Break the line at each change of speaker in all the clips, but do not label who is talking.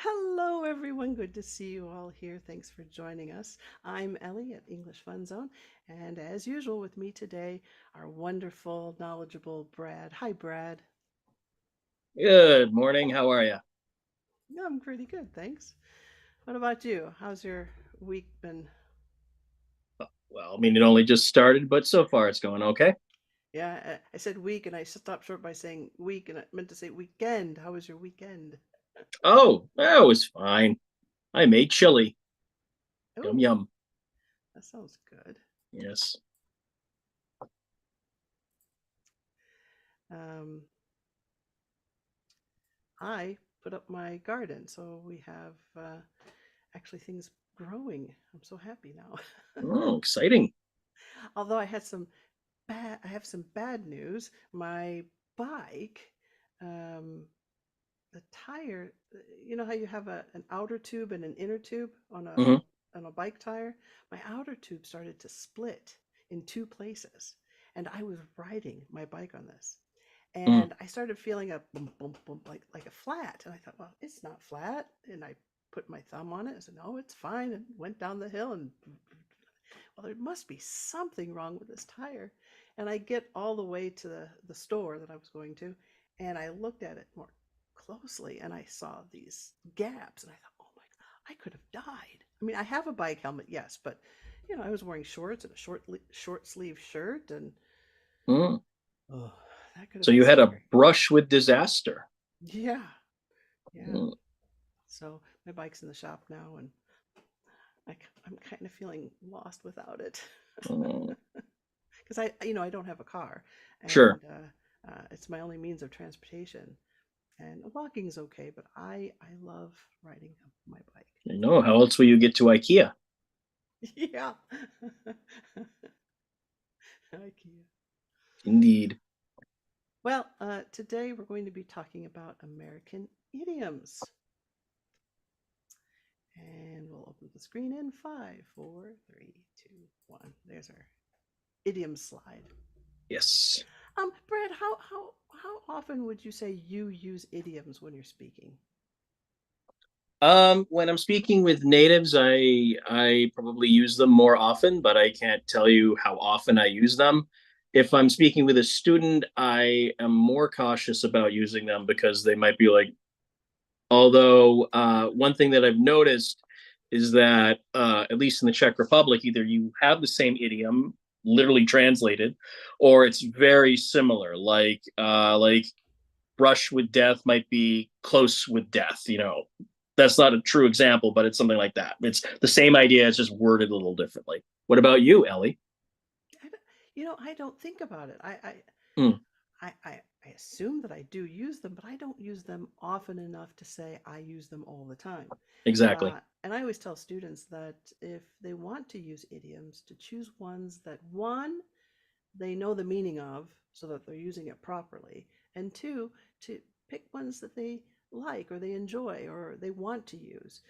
Hello, everyone. Good to see you all here. Thanks for joining us. I'm Ellie at English Fun Zone, and as usual, with me today, our wonderful, knowledgeable Brad. Hi, Brad.
Good morning. How are you?
Yeah, I'm pretty good, thanks. What about you? How's your week been?
Well, I mean, it only just started, but so far it's going okay.
Yeah, I said week, and I stopped short by saying week, and I meant to say weekend. How was your weekend?
Oh, that was fine. I made chili. Yum
Oh,
yum.
that sounds good.
Yes.
Um, I put up my garden, so we have actually things growing. I'm so happy now.
Oh, exciting.
Although I have some bad news. My bike, um, the tire, you know how you have an outer tube and an inner tube
Hmm.
on a bike tire? My outer tube started to split in two places, and I was riding my bike on this.
Mm.
And I started feeling a boom, boom, boom, like a flat. And I thought, well, it's not flat. And I put my thumb on it and said, no, it's fine. And went down the hill and well, there must be something wrong with this tire. And I get all the way to the store that I was going to, and I looked at it more closely and I saw these gaps and I thought, oh my God, I could have died. I mean, I have a bike helmet, yes, but I was wearing shorts and a short sleeve shirt and
Mm.
oh, that could have
So
been
you had a
scary.
brush with disaster.
Yeah, yeah.
Mm.
So my bike's in the shop now and I'm kind of feeling lost without it.
Mm.
Because I don't have a car,
Sure.
and it's my only means of transportation. And walking is okay, but I love riding my bike.
I know. How else will you get to IKEA?
Yeah. IKEA.
Indeed.
Well, today we're going to be talking about American idioms. And we'll open the screen in five, four, three, two, one. There's our idiom slide.
Yes.
Brad, how often would you say you use idioms when you're speaking?
When I'm speaking with natives, I probably use them more often, but I can't tell you how often I use them. If I'm speaking with a student, I am more cautious about using them because they might be like, although one thing that I've noticed is that at least in the Czech Republic, either you have the same idiom literally translated, or it's very similar. Like brush with death might be close with death. That's not a true example, but it's something like that. It's the same idea, it's just worded a little differently. What about you, Ellie?
I don't, I don't think about it.
Mm,
I assume that I do use them, but I don't use them often enough to say I use them all the time.
exactly.
And I always tell students that if they want to use idioms, to choose ones that one, they know the meaning of so that they're using it properly, and two, to pick ones that they like or they enjoy or they want to use,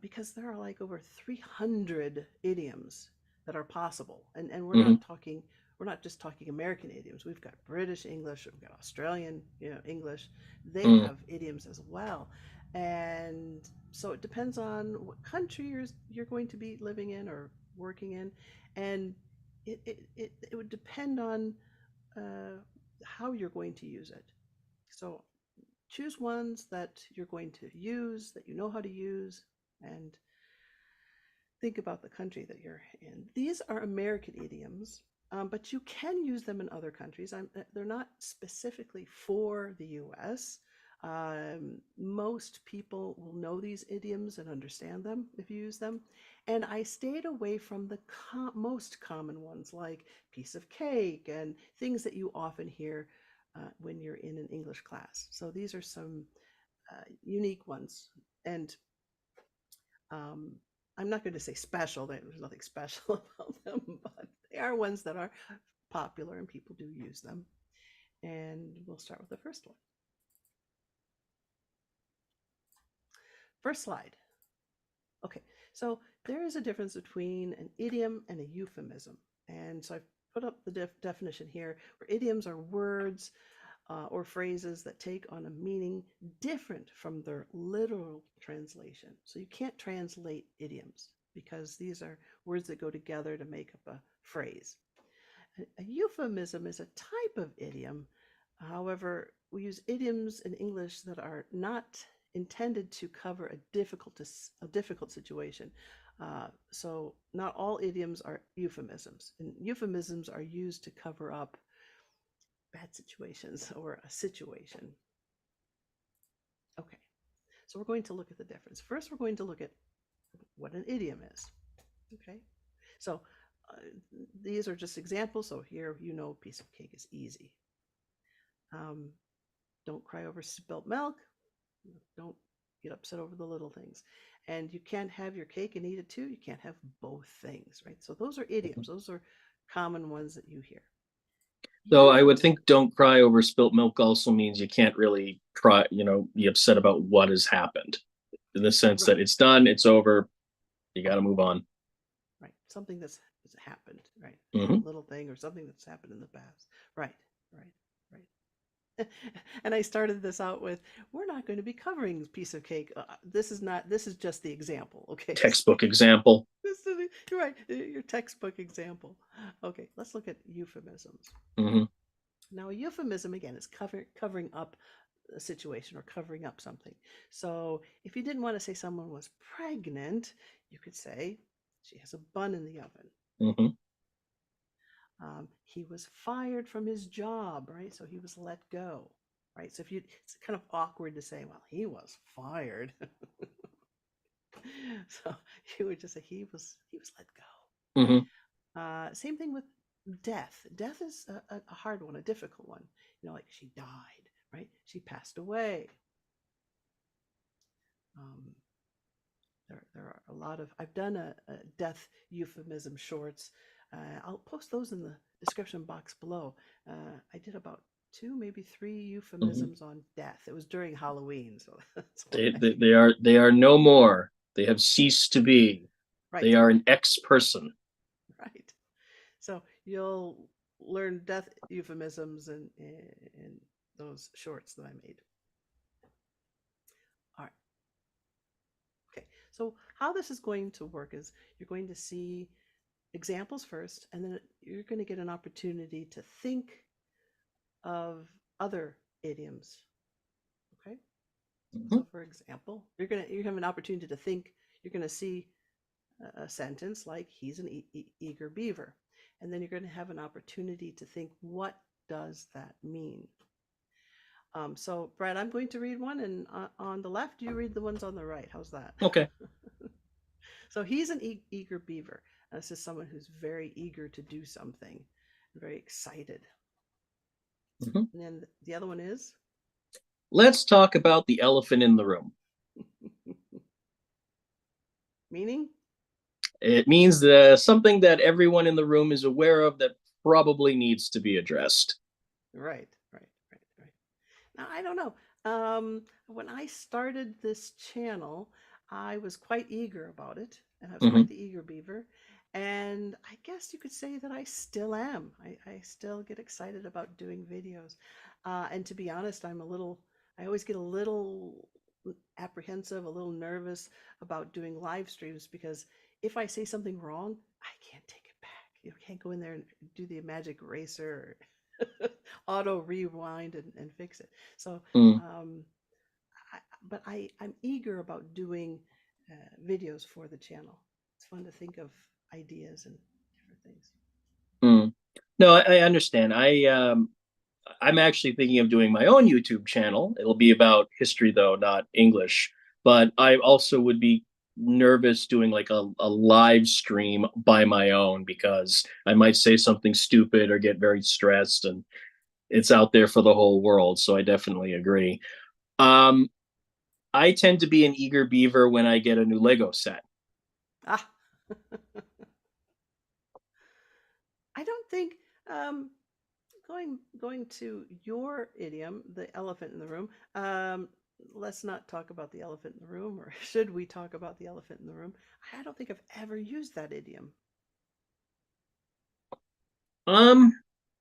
because there are like over 300 idioms that are possible, and
Hmm.
we're not just talking American idioms. We've got British English, we've got Australian, English. They
Mm,
have idioms as well, and so it depends on what country you're going to be living in or working in, and it would depend on uh, how you're going to use it. So choose ones that you're going to use, that you know how to use, and think about the country that you're in. These are American idioms, but you can use them in other countries. They're not specifically for the US. Most people will know these idioms and understand them if you use them. And I stayed away from the most common ones like piece of cake and things that you often hear when you're in an English class. So these are some unique ones. And um, I'm not going to say special, there's nothing special about them, but they are ones that are popular and people do use them. And we'll start with the first one. First slide. Okay, so there is a difference between an idiom and a euphemism. And so I've put up the definition here, where idioms are words or phrases that take on a meaning different from their literal translation. So you can't translate idioms because these are words that go together to make up a phrase. A euphemism is a type of idiom. However, we use idioms in English that are not intended to cover a difficult situation. So not all idioms are euphemisms, and euphemisms are used to cover up bad situations or a situation. Okay, so we're going to look at the difference. First, we're going to look at what an idiom is. Okay, so uh, these are just examples. So here, piece of cake is easy. Um, don't cry over spilt milk. Don't get upset over the little things. And you can't have your cake and eat it too. You can't have both things, right? So those are idioms. Those are common ones that you hear.
So I would
Euphemism.
think don't cry over spilt milk also means you can't really cry, be upset about what has happened in the sense that
Right,
it's done, it's over, you got to move on.
right. Something that's happened, right? A
Mm-hmm.
little thing or something that's happened in the past. Right, right, right. And I started this out with, we're not going to be covering piece of cake. This is not, this is just the example. Okay.
Textbook example.
You're right. Your textbook example. Okay. Let's look at euphemisms.
Mm-hmm.
Now, a euphemism, again, is covering up a situation or covering up something. So if you didn't want to say someone was pregnant, you could say she has a bun in the oven.
Mm-hmm.
He was fired from his job, right? So he was let go, right? So it's kind of awkward to say, well, he was fired. So you would just say he was let go.
Mm-hmm.
Same thing with death. Death is a hard one, a difficult one. Like she died, right? She passed away. Um, there are a lot of. I've done a death euphemism shorts. I'll post those in the description box below. I did about two, maybe three
Mm-hmm.
euphemisms on death. It was during Halloween, so that's
They,
why.
they they are no more. They have ceased to be. They
Right,
are an ex person.
right. So you'll learn death euphemisms in those shorts that I made. All right. Okay. So how this is going to work is you're going to see examples first, and then you're going to get an opportunity to think of other idioms. Okay.
Mm-hmm.
So for example, you have an opportunity to think. You're going to see a sentence like he's an eager beaver, and then you're going to have an opportunity to think, what does that mean? So, Brad, I'm going to read one, and on the left, you read the ones on the right. How's that?
Okay.
So, he's an eager beaver. This is someone who's very eager to do something, very excited.
Mm-hmm.
And then the other one is,
Let's talk about the elephant in the room.
meaning,
It means something that everyone in the room is aware of that probably needs to be addressed.
right, right, right, right. Now, I don't know. When I started this channel, I was quite eager about it, and I was
Mm-hmm.
quite the eager beaver. And I guess you could say that I still am. I still get excited about doing videos. And to be honest, I always get a little apprehensive, a little nervous about doing live streams because if I say something wrong, I can't take it back. You can't go in there and do the magic eraser or auto rewind and fix it. So,
Mm.
um, but I'm eager about doing videos for the channel. It's fun to think of ideas and different things.
Mm. No, I understand. I'm actually thinking of doing my own YouTube channel. It'll be about history though, not English. But I also would be nervous doing like a live stream by my own because I might say something stupid or get very stressed and it's out there for the whole world. So I definitely agree. Um, I tend to be an eager beaver when I get a new Lego set.
Ah, I don't think um, going to your idiom, the elephant in the room. Let's not talk about the elephant in the room, or should we talk about the elephant in the room? I don't think I've ever used that idiom.
Um,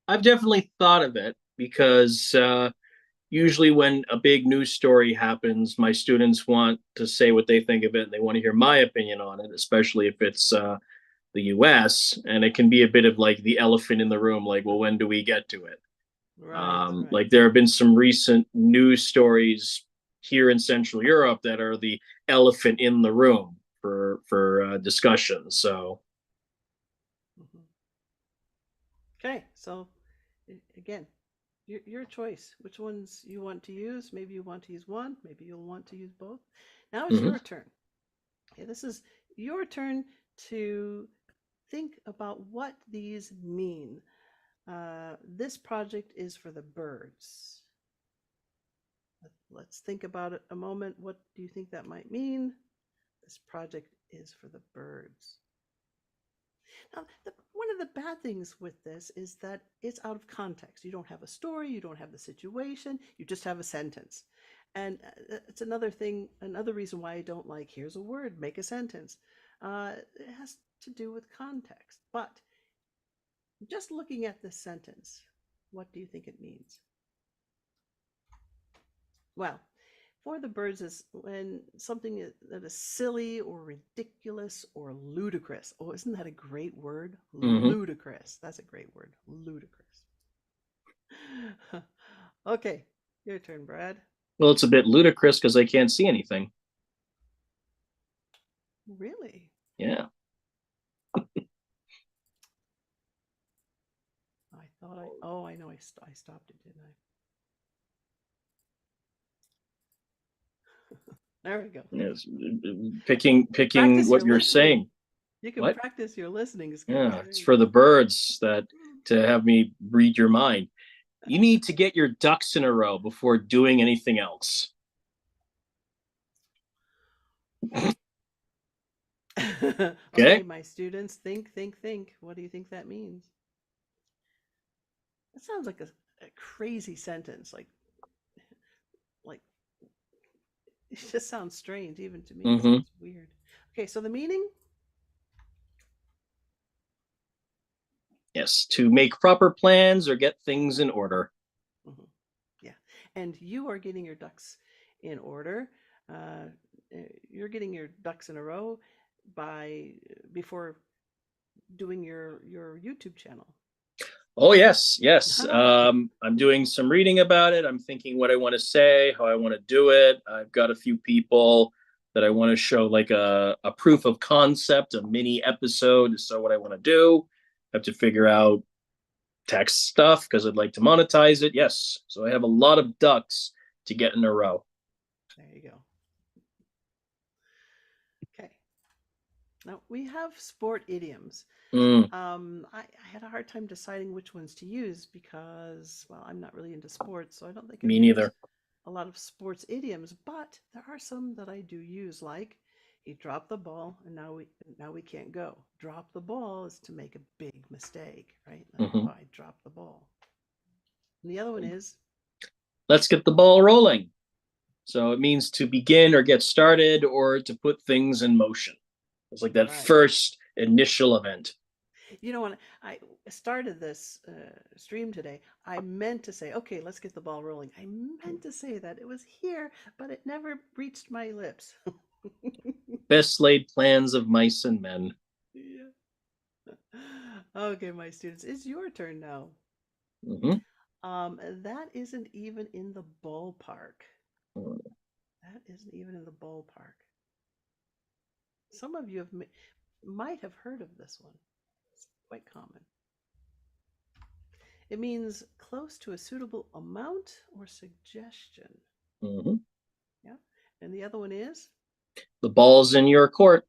I've definitely thought of it. because usually when a big news story happens, my students want to say what they think of it, and they want to hear my opinion on it, especially if it's the US, and it can be a bit of like the elephant in the room, like, well, when do we get to it?
Right, right.
Like there have been some recent news stories here in Central Europe that are the elephant in the room for discussion. So,
Mhm. Okay, so again, your choice. Which ones you want to use? Maybe you want to use one. Maybe you'll want to use both. Now it's
mhm.
your turn. Okay, this is your turn to think about what these mean. This project is for the birds. Let's think about it a moment. What do you think that might mean? This project is for the birds. Now, one of the bad things with this is that it's out of context. You don't have a story, you don't have the situation, you just have a sentence. And it's another thing, another reason why I don't like here's a word, make a sentence. It has to do with context. But just looking at this sentence, what do you think it means? Well, for the birds is when something that is silly or ridiculous or ludicrous. Oh, isn't that a great word?
Mhm.
Ludicrous. That's a great word. Ludicrous. Okay, your turn, Brad.
Well, it's a bit ludicrous because I can't see anything.
Really?
Yeah.
I thought I. Oh, I know. I stopped it, didn't I? There we go.
Yes. Picking
Practice
what
your
you're
listening.
saying.
You can
What?
practice your listening skills.
Yeah,
There
it's
you
for the
go.
birds that to have me read your mind. You need to get your ducks in a row before doing anything else.
Okay,
Okay?
my students, think, think, think. What do you think that means? That sounds like a crazy sentence. Like it just sounds strange. Even to me, it
Mm-hmm.
sounds weird. Okay, so the meaning.
Yes, to make proper plans or get things in order.
Mhm. Yeah, and you are getting your ducks in order. Uh, you're getting your ducks in a row by before doing your YouTube channel.
Oh, yes, yes.
Okay.
I'm doing some reading about it. I'm thinking what I want to say, how I want to do it. I've got a few people that I want to show like a proof of concept, a mini episode. So what I want to do, I have to figure out text stuff because I'd like to monetize it. Yes. So I have a lot of ducks to get in a row.
There you go. Okay. Now we have sport idioms.
Mm,
I had a hard time deciding which ones to use because, well, I'm not really into sports, so I don't think I've
me
used
neither.
a lot of sports idioms, but there are some that I do use, like he dropped the ball and now we can't go. Drop the ball is to make a big mistake, right? Like, oh,
Mhm.
I dropped the ball. And the other one is
Let's get the ball rolling. So it means to begin or get started or to put things in motion. It's like that
right.
first initial event.
When I started this stream today, I meant to say, okay, let's get the ball rolling. I meant to say that. It was here, but it never reached my lips.
Best laid plans of mice and men.
Yeah. Okay, my students, it's your turn now.
Mm-hmm.
That isn't even in the ballpark. That isn't even in the ballpark. Some of you might have heard of this one. It's quite common. It means close to a suitable amount or suggestion.
Mm-hmm.
Yeah. And the other one is
The ball's in your court.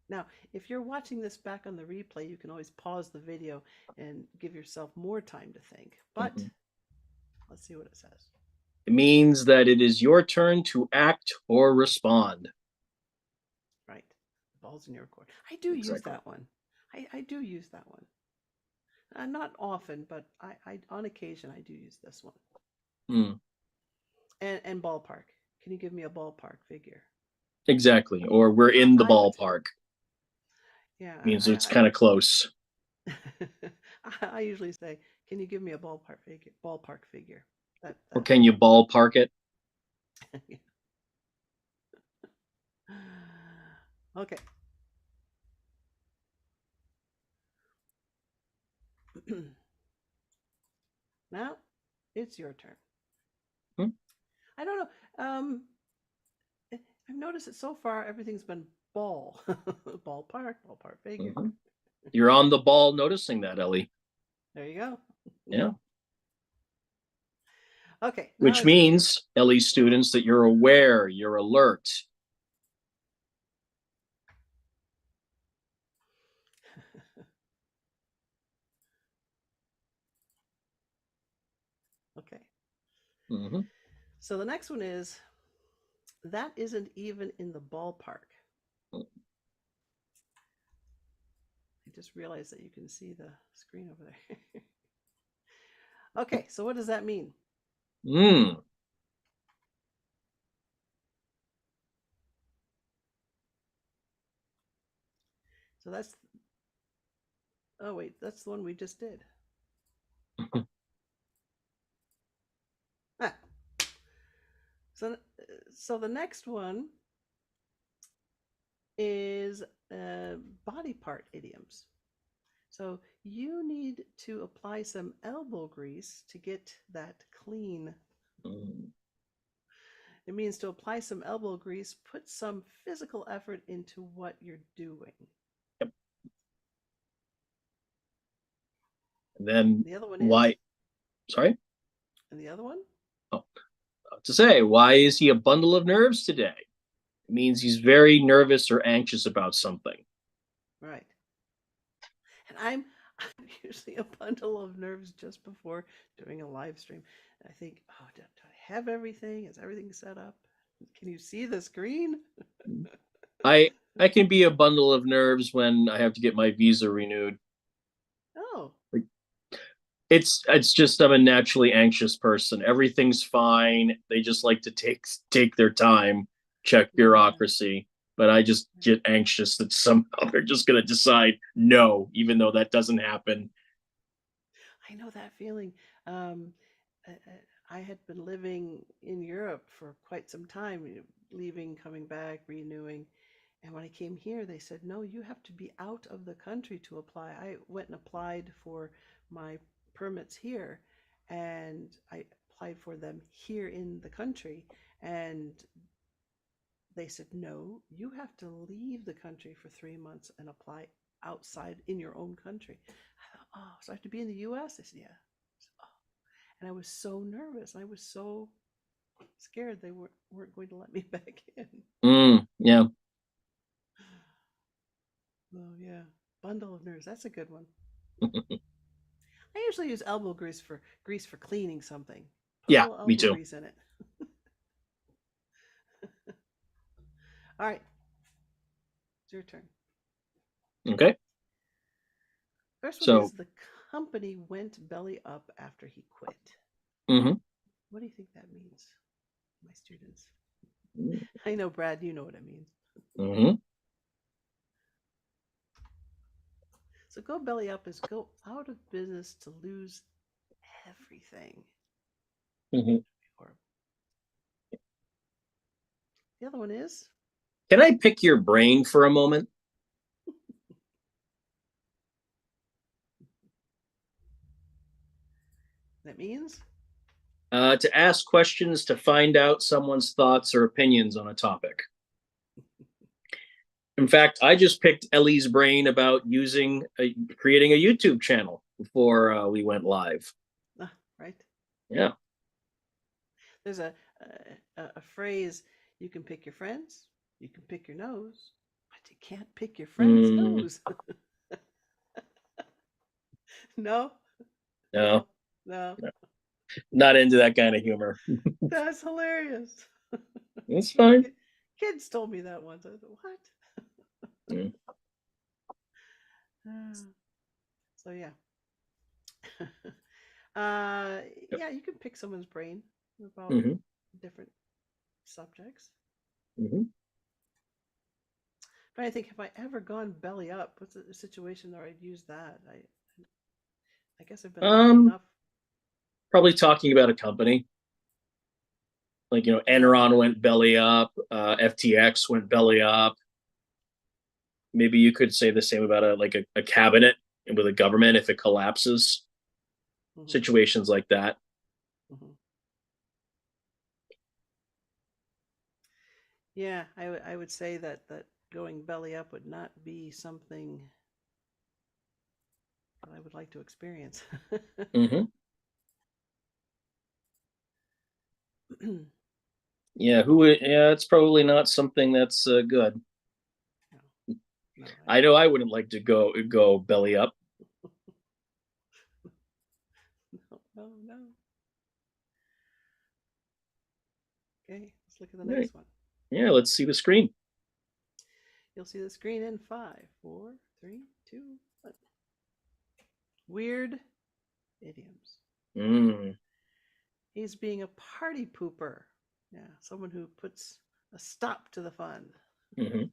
now, if you're watching this back on the replay, you can always pause the video and give yourself more time to think. But
Mm-hmm.
let's see what it says.
It means that it is your turn to act or respond.
Right. The ball's in your court. I do use
Exactly.
that one. I do use that one. Not often, but I on occasion I do use this one.
Mm,
And ballpark. Can you give me a ballpark figure?
exactly. Or we're in the
I would say,
ballpark.
yeah,
Means it's kind of close.
I usually say, "Can you give me a ballpark figure?" Ballpark figure.
Or
That
can you ballpark it?
Okay. Now it's your turn.
Hmm?
I don't know. I've noticed that so far everything's been ball, ballpark figure.
Mhm. You're on the ball noticing that, Ellie.
There you go.
Yeah.
Okay, now
Which
it's your turn.
means, Ellie students, that you're aware, you're alert.
Okay.
Hmm.
So the next one is that isn't even in the ballpark. I just realized that you can see the screen over there. Okay, so what does that mean?
Mm.
So that's, oh wait, that's the one we just did. Ah, so so the next one is body part idioms. So you need to apply some elbow grease to get that clean. It means to apply some elbow grease, put some physical effort into what you're doing.
Yep. And then
The other one is,
why? Sorry.
and the other one,
Oh, to say, why is he a bundle of nerves today? It means he's very nervous or anxious about something.
right. And I'm usually a bundle of nerves just before doing a live stream. I think, oh, do I have everything? Is everything set up? Can you see the screen?
I I can be a bundle of nerves when I have to get my visa renewed.
Oh,
It's just I'm a naturally anxious person. Everything's fine. They just like to take their time, check
yeah.
bureaucracy. But I just get anxious that somehow they're just gonna decide no, even though that doesn't happen.
I know that feeling. Um, I had been living in Europe for quite some time, leaving, coming back, renewing. And when I came here, they said, no, you have to be out of the country to apply. I went and applied for my permits here, and I applied for them here in the country. And they said, no, you have to leave the country for 3 months and apply outside in your own country. I thought, oh, so I have to be in the US? They said, yeah. Said, oh. And I was so nervous. I was so scared they weren't going to let me back in.
Yeah.
Oh, yeah. Bundle of nerves. That's a good one. I usually use elbow grease for cleaning something. Put a
Yeah,
little
me
elbow
too.
grease in it. All right, it's your turn.
Okay.
First one
So,
is the company went belly up after he quit.
mhm.
What do you think that means, my students? I know, Brad, you know what it means.
Mhm.
So go belly up is go out of business to lose everything.
Mhm.
Or the other one is,
Can I pick your brain for a moment?
that means,
To ask questions to find out someone's thoughts or opinions on a topic. In fact, I just picked Ellie's brain about creating a YouTube channel before we went live.
right?
Yeah.
There's a phrase, you can pick your friends, you can pick your nose, but you can't pick your friend's
Mm,
nose. No,
no,
no, no.
no, not into that kind of humor.
That's hilarious.
It's fine.
Kids told me that once. I thought, what?
Mm,
So yeah.
yep.
Yeah, you can pick someone's brain about
Hmm.
different subjects.
Hmm.
But I think, have I ever gone belly up? What's a situation where I'd use that? I guess I've been lucky
Um,
enough.
Probably talking about a company. Like,
Oh,
Enron went belly up, FTX went belly up. Maybe you could say the same about a cabinet with a government if it collapses.
hmm
Situations like that.
hmm yeah. I would say that going belly up would not be something that I would like to experience.
Mm-hmm.
No,
Yeah, who? Yeah, it's probably not something that's good.
no,
I know I wouldn't like to go belly up.
no, no, no. Okay, let's look at the
Right.
next one.
Yeah, let's see the screen.
You'll see the screen in five, four, three, two, one. Weird idioms.
Mm,
He's being a party pooper. Yeah, someone who puts a stop to the fun.
hmm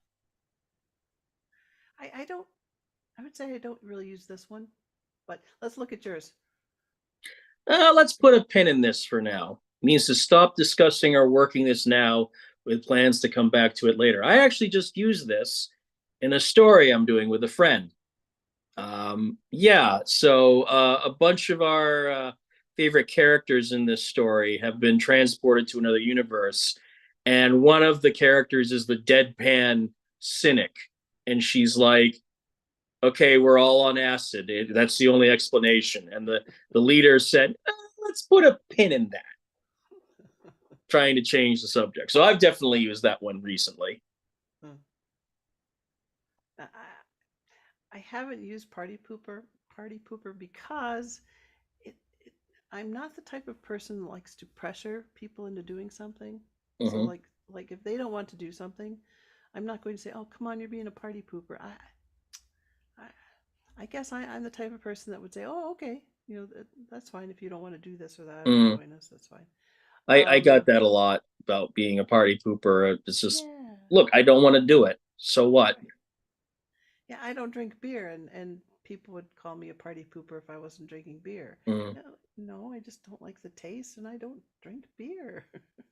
I don't. I would say I don't really use this one, but let's look at yours.
Let's put a pin in this for now. It means to stop discussing or working this now with plans to come back to it later. I actually just used this in a story I'm doing with a friend. Yeah, so a bunch of our favorite characters in this story have been transported to another universe, and one of the characters is the deadpan cynic, and she's like, "Okay, we're all on acid. That's the only explanation." And the leader said, "Let's put a pin in that," trying to change the subject. So I've definitely used that one recently.
Hmm. I, I haven't used party pooper because it I'm not the type of person that likes to pressure people into doing something. So
Mm-hmm.
like if they don't want to do something, I'm not going to say, "Oh, come on, you're being a party pooper." I, I guess I'm the type of person that would say, "Oh, okay, that's fine. If you don't want to do this or that or
Mm.
join us, that's fine."
I got that a lot about being a party pooper. It's just,
Yeah,
look, I don't want to do it. So what?
right. Yeah, I don't drink beer, and people would call me a party pooper if I wasn't drinking beer.
Mm.
No, no, I just don't like the taste, and I don't drink beer.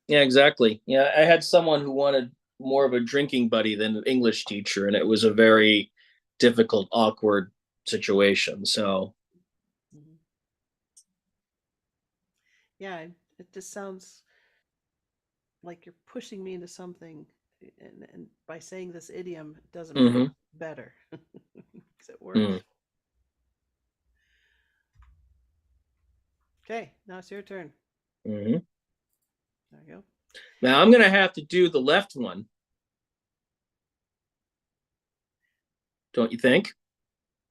Yeah, exactly. Yeah, I had someone who wanted more of a drinking buddy than an English teacher, and it was a very difficult, awkward situation. So,
Mhm. Yeah, it just sounds like you're pushing me into something, and by saying this idiom, it doesn't make it
mm-hmm,
better because it
mm,
worse. Okay, now it's your turn.
mm-hmm.
There you go.
Now I'm gonna have to do the left one, don't you think?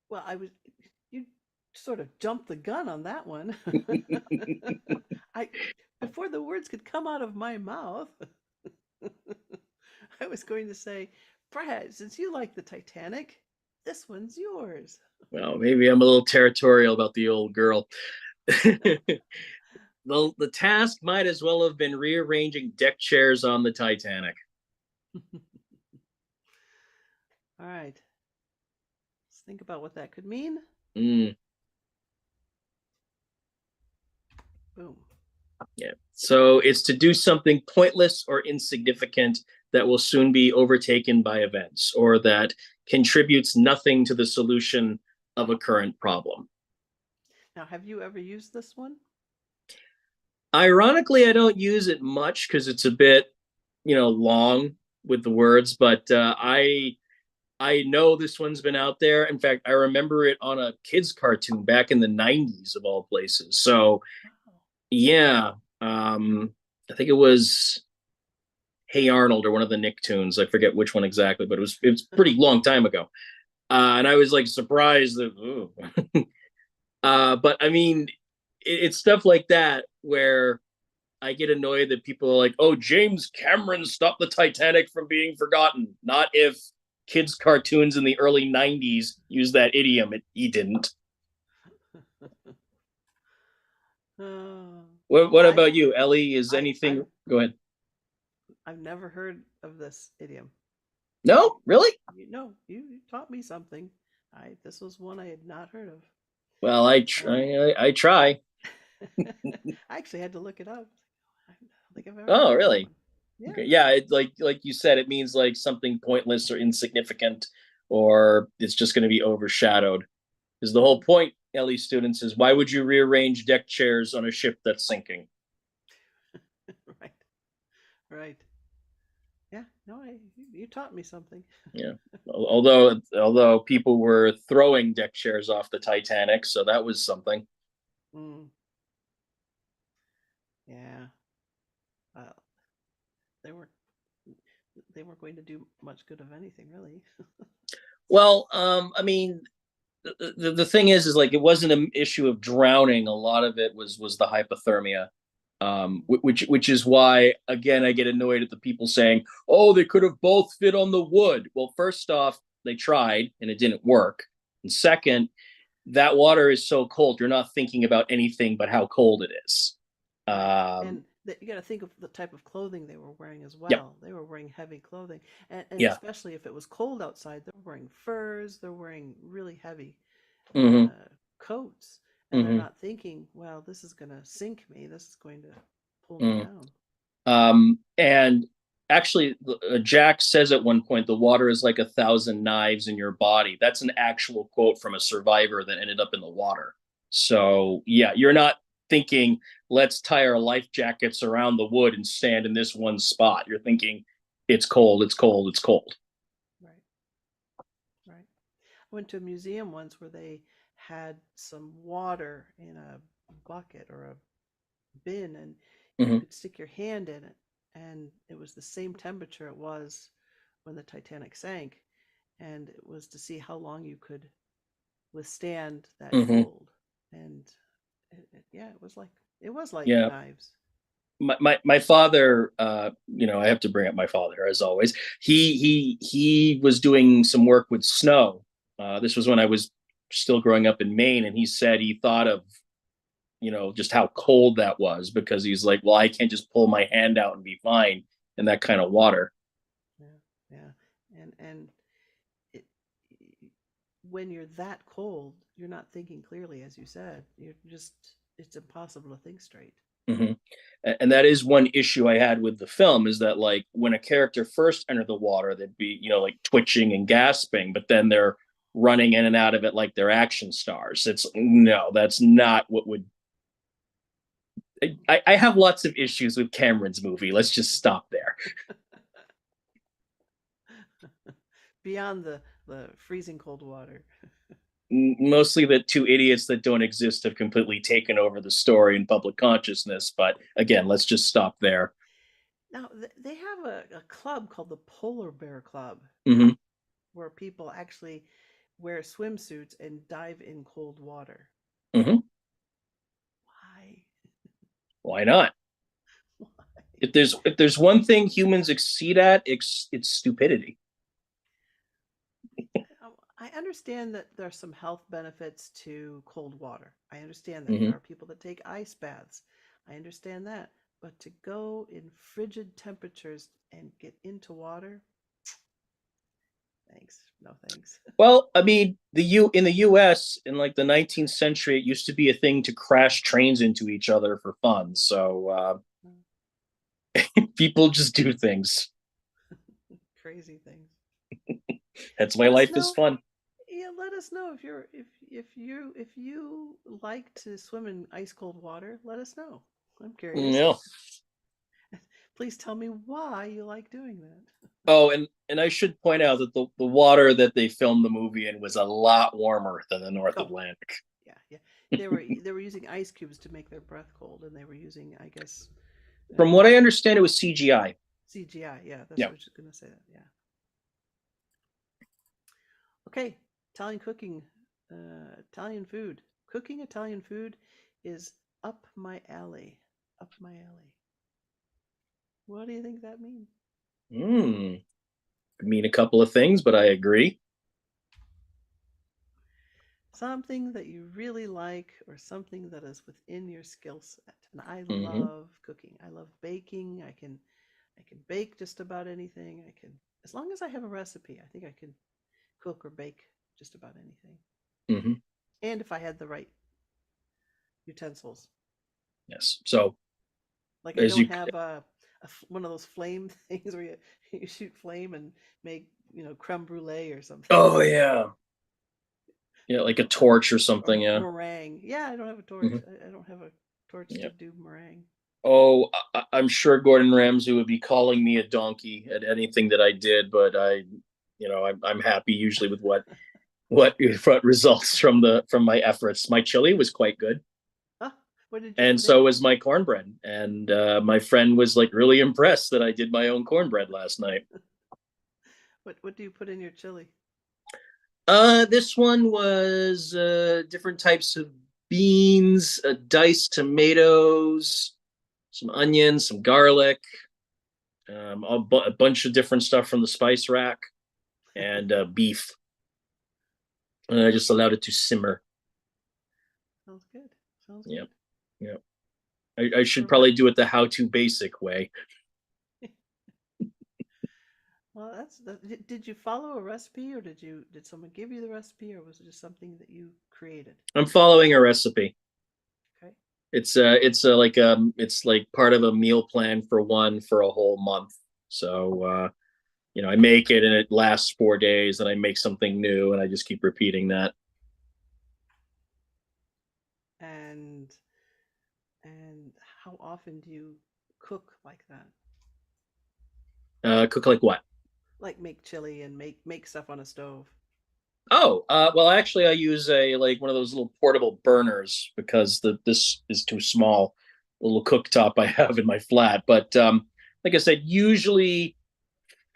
Well, you sort of jumped the gun on that one. I before the words could come out of my mouth, I was going to say, Brad, since you like the Titanic, this one's yours.
Well, maybe I'm a little territorial about the old girl. The task might as well have been rearranging deck chairs on the Titanic.
All right, let's think about what that could mean.
Mm,
Boom.
yeah. So it's to do something pointless or insignificant that will soon be overtaken by events or that contributes nothing to the solution of a current problem.
Now, have you ever used this one?
Ironically, I don't use it much because it's a bit, long with the words, but I know this one's been out there. In fact, I remember it on a kids cartoon back in the 90s of all places. So,
Oh.
yeah, I think it was Hey Arnold or one of the Nicktoons. I forget which one exactly, but it was pretty long time ago. And I was like surprised that, ooh. But I mean, it's stuff like that where I get annoyed that people are like, "Oh, James Cameron stopped the Titanic from being forgotten." Not if kids' cartoons in the early '90s used that idiom. He didn't.
Oh.
What
I
about you, Ellie? Is
I
anything? Go ahead.
I've never heard of this idiom.
No, really?
You taught me something. I This was one I had not heard of.
Well,
Um,
I try.
I actually had to look it up. I don't think I've ever
Oh,
heard that
really?
one. Yeah.
Okay. Yeah, it, like you said, it means like something pointless or insignificant, or it's just going to be overshadowed. Because the whole
Mm.
point, LE students, is why would you rearrange deck chairs on a ship that's sinking?
Right. Right. Yeah. No, you taught me something.
Yeah. Although people were throwing deck chairs off the Titanic, so that was something.
Mm. Yeah. Well, they weren't they weren't going to do much good of anything, really.
Well, I mean, the thing is like it wasn't an issue of drowning. A lot of it was the hypothermia,
Mm.
which is why again I get annoyed at the people saying, "Oh, they could have both fit on the wood." Well, first off, they tried and it didn't work, and second, that water is so cold you're not thinking about anything but how cold it is.
Right.
Um,
And you got to think of the type of clothing they were wearing as
yeah,
well. They were wearing heavy clothing. And
yeah,
especially if it was cold outside, they're wearing furs, they're wearing really heavy
mm-hmm,
coats. And they're
mm-hmm,
not thinking, well, this is going to sink me. This is going to pull me
mm.
down.
And actually, Jack says at one point, the water is like 1,000 knives in your body. That's an actual quote from a survivor that ended up in the water. So, yeah, you're not thinking, let's tie our life jackets around the wood and stand in this one spot. You're thinking, it's cold, it's cold, it's cold.
Right. Right. I went to a museum once where they had some water in a bucket or a bin, and you
Mm-hmm,
could stick your hand in it, and it was the same temperature it was when the Titanic sank, and it was to see how long you could withstand that
mm-hmm.
cold. And yeah, it was like
Yeah,
knives.
my father, I have to bring up my father as always. He was doing some work with snow. This was when I was still growing up in Maine, and he said he thought of just how cold that was because he's like, well, I can't just pull my hand out and be fine in that kind of water.
Yeah, yeah, and it, when you're that cold, you're not thinking clearly, as you said. You're just it's impossible to think straight.
Mm-hmm. And that is one issue I had with the film is that like when a character first entered the water, they'd be like twitching and gasping, but then they're running in and out of it like they're action stars. It's no, that's not what would. I have lots of issues with Cameron's movie. Let's just stop there.
Beyond the freezing cold water.
Mostly that two idiots that don't exist have completely taken over the story in public consciousness. But again, let's just stop there.
Now, they have a club called the Polar Bear Club
Mm-hmm.
where people actually wear swimsuits and dive in cold water.
Mm-hmm.
Why?
Why not?
Why?
If there's one thing humans exceed at, it's stupidity.
I understand that there are some health benefits to cold water. I understand that. There
Mm-hmm.
are people that take ice baths. I understand that. But to go in frigid temperatures and get into water, thanks. No thanks.
Well, I mean, in the U.S. in like the 19th century, it used to be a thing to crash trains into each other for fun. So people just do things.
Crazy things.
That's why
Let us
life is
know.
fun.
Yeah, let us know if you like to swim in ice cold water. Let us know. I'm curious.
Yeah.
Please tell me why you like doing that.
Oh, and I should point out that the water that they filmed the movie in was a lot warmer than the North
Oh,
Atlantic.
yeah, yeah. They were using ice cubes to make their breath cold, and they were using, I guess,
From what
uh,
I understand, it was CGI.
CGI. Yeah, that's
Yeah.
what I was gonna say. That. Yeah. Okay, Italian cooking, Italian food. Cooking Italian food is up my alley. Up my alley. What do you think that means?
Hmm. I mean a couple of things, but I agree.
Something that you really like or something that is within your skill set. And I
Mm-hmm.
love cooking. I love baking. I can bake just about anything. I can as long as I have a recipe, I think I can cook or bake just about anything.
Mm-hmm.
and if I had the right utensils.
Yes. So
Like I
as
don't
you,
have one of those flame things where you shoot flame and make creme brulee or something.
oh yeah, yeah, like a torch or
Or
something. Yeah.
meringue. Yeah, I don't have a torch.
Hmm.
I don't have a torch to
Yeah.
do meringue.
Oh, I'm sure Gordon Ramsay would be calling me a donkey at anything that I did, but I'm happy usually with what results from my efforts. My chili was quite good,
Huh? What did you
and
put in
so
it?
was my cornbread. And my friend was like really impressed that I did my own cornbread last night.
What do you put in your chili?
This one was different types of beans, diced tomatoes, some onions, some garlic, a bunch of different stuff from the spice rack, and beef. And I just allowed it to simmer.
Sounds good. Sounds
Yeah,
good.
yeah. I should
For me,
probably do it the how to basic way.
well, did you follow a recipe, or did someone give you the recipe, or was it just something that you created?
I'm following a recipe.
Okay.
It's like part of a meal plan for one for a whole month. So I make it and it lasts 4 days, and I make something new, and I just keep repeating that.
And and how often do you cook like that?
Cook like what?
Like make chili and make stuff on a stove?
Oh, well, actually, I use a like one of those little portable burners because this is too small. A little cooktop I have in my flat, but like I said, usually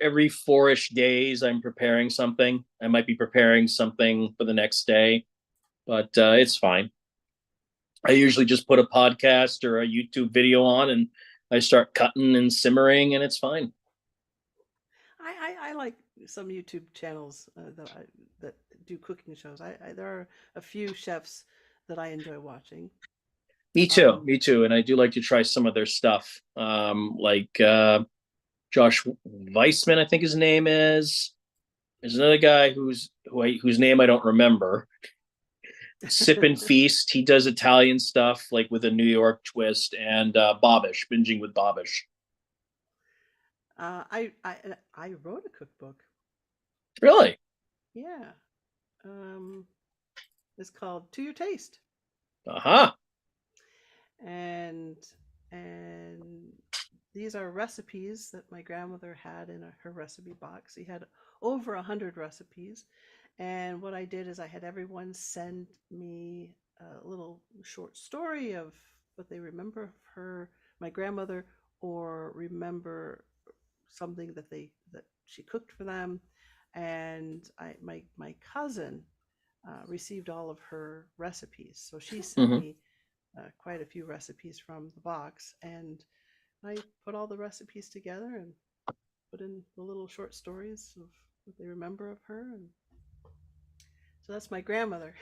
every 4-ish days I'm preparing something. I might be preparing something for the next day, but it's fine. I usually just put a podcast or a YouTube video on, and I start cutting and simmering, and it's fine.
I like some YouTube channels that do cooking shows. There are a few chefs that I enjoy watching.
Me too,
Um,
me too, and I do like to try some of their stuff. Like Josh Weissman, I think his name is. There's another guy whose name I don't remember. Sip and Feast. He does Italian stuff like with a New York twist, and Bobish, binging with Bobish.
I wrote a cookbook.
Really?
Yeah, um, it's called To Your Taste,
Aha. Uh-huh.
and and these are recipes that my grandmother had in her recipe box. She had over 100 recipes, and what I did is I had everyone send me a little short story of what they remember of my grandmother, or remember something that she cooked for them. And my cousin received all of her recipes, so she sent
Mm-hmm.
me quite a few recipes from the box, and I put all the recipes together and put in the little short stories of what they remember of her. And so that's my grandmother.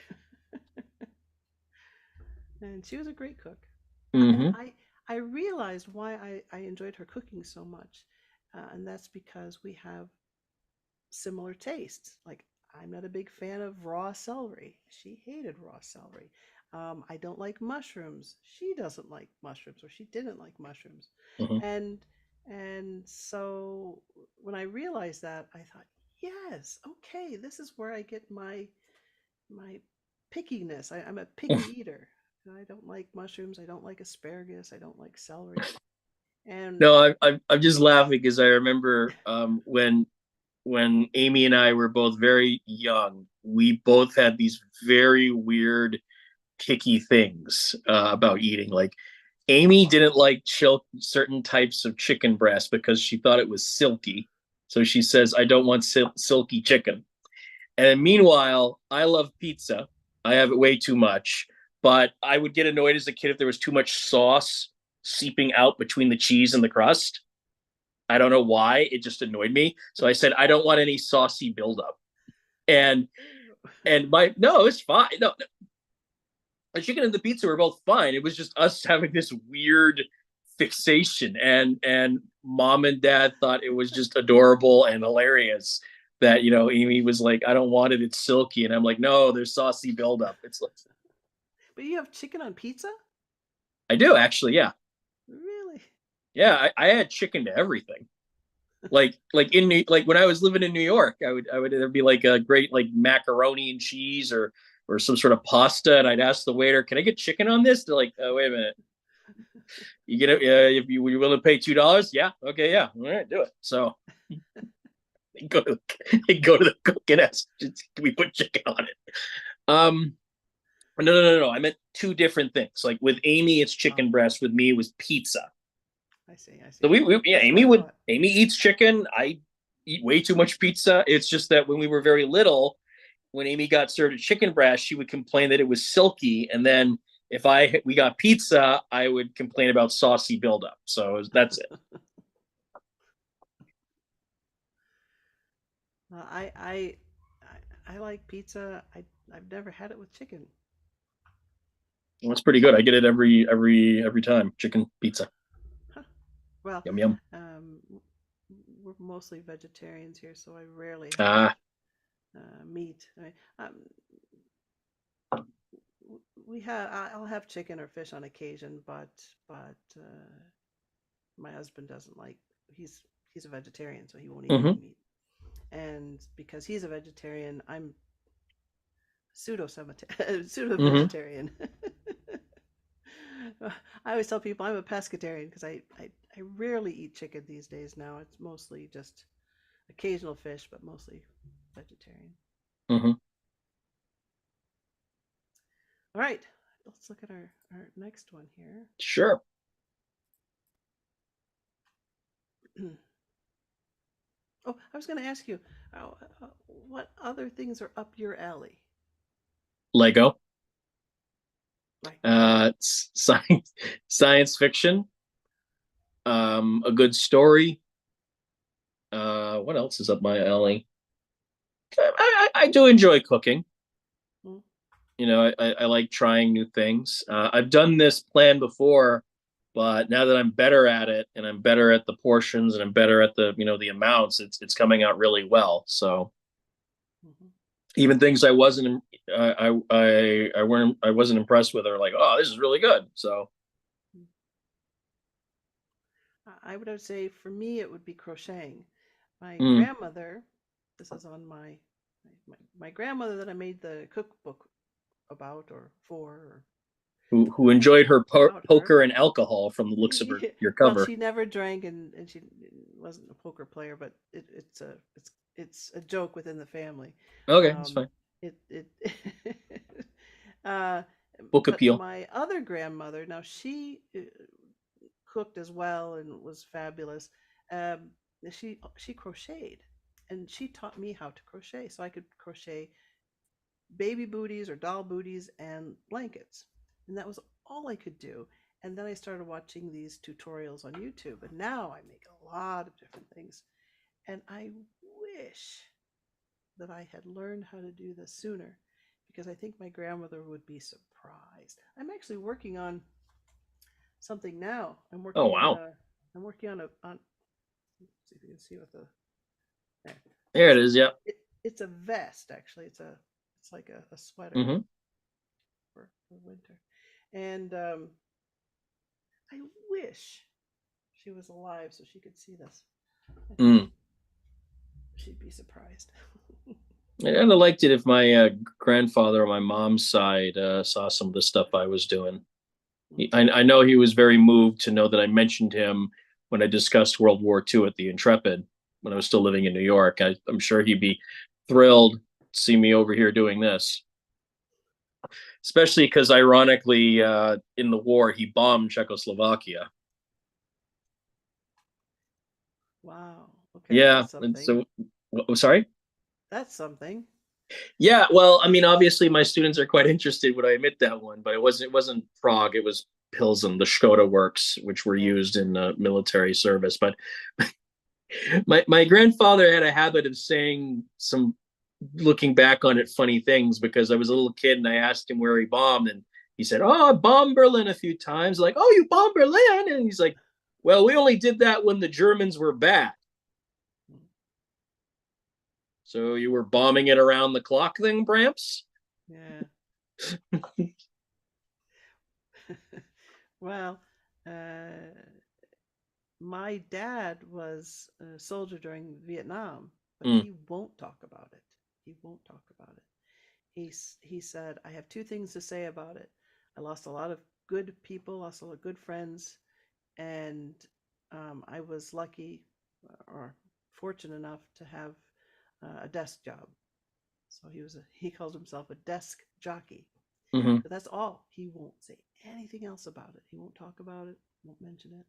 And she was a great cook. And
Mm-hmm.
I realized why I enjoyed her cooking so much. And that's because we have similar tastes. Like, I'm not a big fan of raw celery. She hated raw celery. I don't like mushrooms. She doesn't like mushrooms, or she didn't like mushrooms.
Mm-hmm.
And so when I realized that, I thought, yes, okay, this is where I get my pickiness. I'm a picky eater. I don't like mushrooms. I don't like asparagus. I don't like celery. And
No, I'm just laughing because I remember when Amy and I were both very young, we both had these very weird picky things about eating. Like Amy didn't like certain types of chicken breast because she thought it was silky. So she says, "I don't want silky chicken." And meanwhile, I love pizza. I have it way too much, but I would get annoyed as a kid if there was too much sauce seeping out between the cheese and the crust. I don't know why. It just annoyed me. So I said, I don't want any saucy buildup. And my no, it's fine. No, the chicken and the pizza were both fine. It was just us having this weird fixation, and mom and dad thought it was just adorable and hilarious that Amy was like, I don't want it, it's silky, and I'm like, no, there's saucy buildup. It's like,
But you have chicken on pizza?
I do actually, yeah.
Really?
Yeah, I add chicken to everything. Like when I was living in New York, I would there'd be like a great like macaroni and cheese or some sort of pasta, and I'd ask the waiter, "Can I get chicken on this?" They're like, "Oh, wait a minute, you get it? If you willing to pay $2, yeah, okay, yeah, all right, do it." So they go to the cook and ask, "Can we put chicken on it?" No. I meant two different things. Like with Amy, it's
Oh,
chicken breast. With me, it was pizza.
I see. I
So
see.
yeah,
That's what I thought.
Amy eats chicken. I eat way too much pizza. It's just that when we were very little, when Amy got served a chicken breast, she would complain that it was silky, and then if we got pizza, I would complain about saucy buildup. So that's it.
Uh, I, I, I like pizza. I've never had it with chicken.
That's pretty good. I get it every time. Chicken pizza.
Huh. Well,
Yum yum.
um, we're mostly vegetarians here, so I rarely have
Ah.
meat. We have I'll have chicken or fish on occasion, but my husband doesn't like. He's he's a vegetarian, so he won't eat any
Mm-hmm.
meat. And because he's a vegetarian, I'm pseudo pseudo
Mm-hmm.
vegetarian. I always tell people I'm a pescatarian because I rarely eat chicken these days now. It's mostly just occasional fish, but mostly vegetarian.
Mm-hmm.
All right, let's look at our next one here.
Sure.
Oh, I was going to ask you, what other things are up your alley?
Lego.
Like,
Science fiction. A good story. What else is up my alley? I do enjoy cooking.
hmm,
I like trying new things. I've done this plan before, but now that I'm better at it and I'm better at the portions and I'm better at the amounts, it's coming out really well. So
hmm.
even things I wasn't I wasn't impressed with are like, oh, this is really good. So
I would say for me it would be crocheting. My
mm,
grandmother, this is on my grandmother that I made the cookbook about or for or
who enjoyed her
about her.
poker and alcohol from the looks of your
Well,
cover.
she never drank and she wasn't a poker player, but it's a joke within the family.
Okay, that's
Um,
fine.
it uh,
Book
but
appeal.
my other grandmother, now she cooked as well and was fabulous. Um, she crocheted, and she taught me how to crochet, so I could crochet baby booties or doll booties and blankets, and that was all I could do. And then I started watching these tutorials on YouTube, and now I make a lot of different things. And I wish that I had learned how to do this sooner because I think my grandmother would be surprised. I'm actually working on something now.
Oh wow.
I'm working on let's see if you can see what the there.
There it is. Yeah.
It's a vest actually. It's like a sweater
Mm-hmm.
for winter. And I wish she was alive so she could see this. I think
Mm.
she'd be surprised.
I kind of liked it if my grandfather on my mom's side saw some of the stuff I was doing. I know he was very moved to know that I mentioned him when I discussed World War II at the Intrepid when I was still living in New York. I'm sure he'd be thrilled to see me over here doing this, especially because ironically, in the war, he bombed Czechoslovakia.
Wow. Okay,
Yeah.
that's
And
something.
so, sorry?
That's something.
Yeah, well, I mean, obviously my students are quite interested when I admit that one, but it wasn't Prague, it was Pilsen, the Skoda works, which were
Yeah.
used in military service. But my grandfather had a habit of saying some, looking back on it, funny things because I was a little kid and I asked him where he bombed, and he said, "Oh, I bombed Berlin a few times." Like, "Oh, you bombed Berlin?" And he's like, "Well, we only did that when the Germans were bad." So you were bombing it around the clock thing, Bramps?
Yeah. Well, uh, my dad was a soldier during Vietnam, but
Mm,
he won't talk about it. He won't talk about it. He said, I have two things to say about it. I lost a lot of good people, lost a lot of good friends, and I was lucky or fortunate enough to have a desk job. So he calls himself a desk jockey.
hmm.
But that's all. He won't say anything else about it. He won't talk about it. Won't mention it.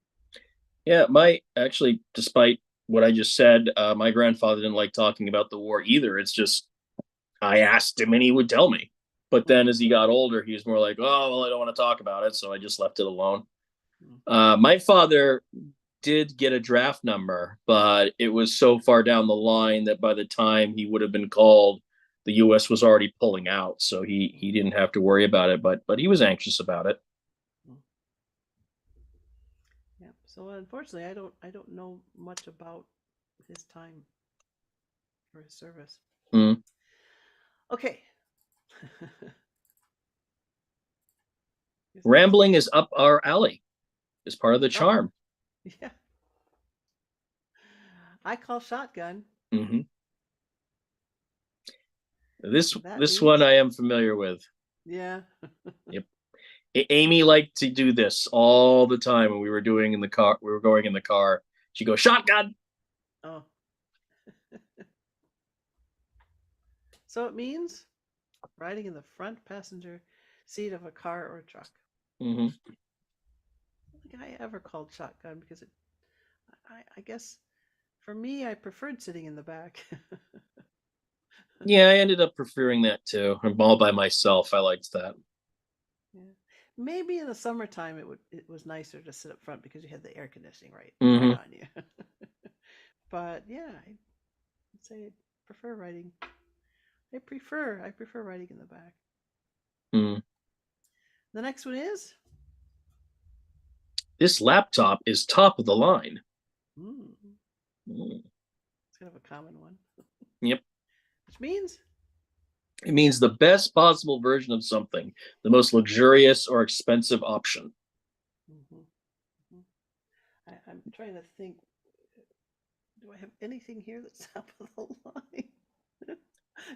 Yeah, my actually, despite what I just said, my grandfather didn't like talking about the war either. It's just I asked him and he would tell me. But then as he got older, he was more like, oh, well, I don't want to talk about it. So I just left it alone.
Mm-hmm.
My father did get a draft number, but it was so far down the line that by the time he would have been called, the U.S. was already pulling out. So he didn't have to worry about it, but he was anxious about it.
Mm-hmm. Yeah. So unfortunately, I don't know much about his time or his service.
Mm.
Okay. Here's the next one.
Rambling is up our alley. Is part of the
Oh,
charm.
yeah. I call shotgun.
Mm-hmm. This
That
this one
means,
I am familiar with.
yeah.
Yep. Amy liked to do this all the time when we were doing in the car. We were going in the car. She goes shotgun.
Oh, so it means riding in the front passenger seat of a car or truck.
Mm-hmm.
I don't think I ever called shotgun because I guess for me, I preferred sitting in the back.
Yeah, I ended up preferring that too. I'm all by myself. I liked that.
Yeah. Maybe in the summertime it was nicer to sit up front because you had the air conditioning right
Mm-hmm.
on you. But yeah, I'd say I prefer riding. I prefer riding in the back.
Mm.
The next one is
This laptop is top of the line.
mm,
Mm.
it's kind of a common one,
Yep.
which means
It means the best possible version of something, the most luxurious or expensive option.
hmm hmm I'm trying to think. Do I have anything here that's top of the line?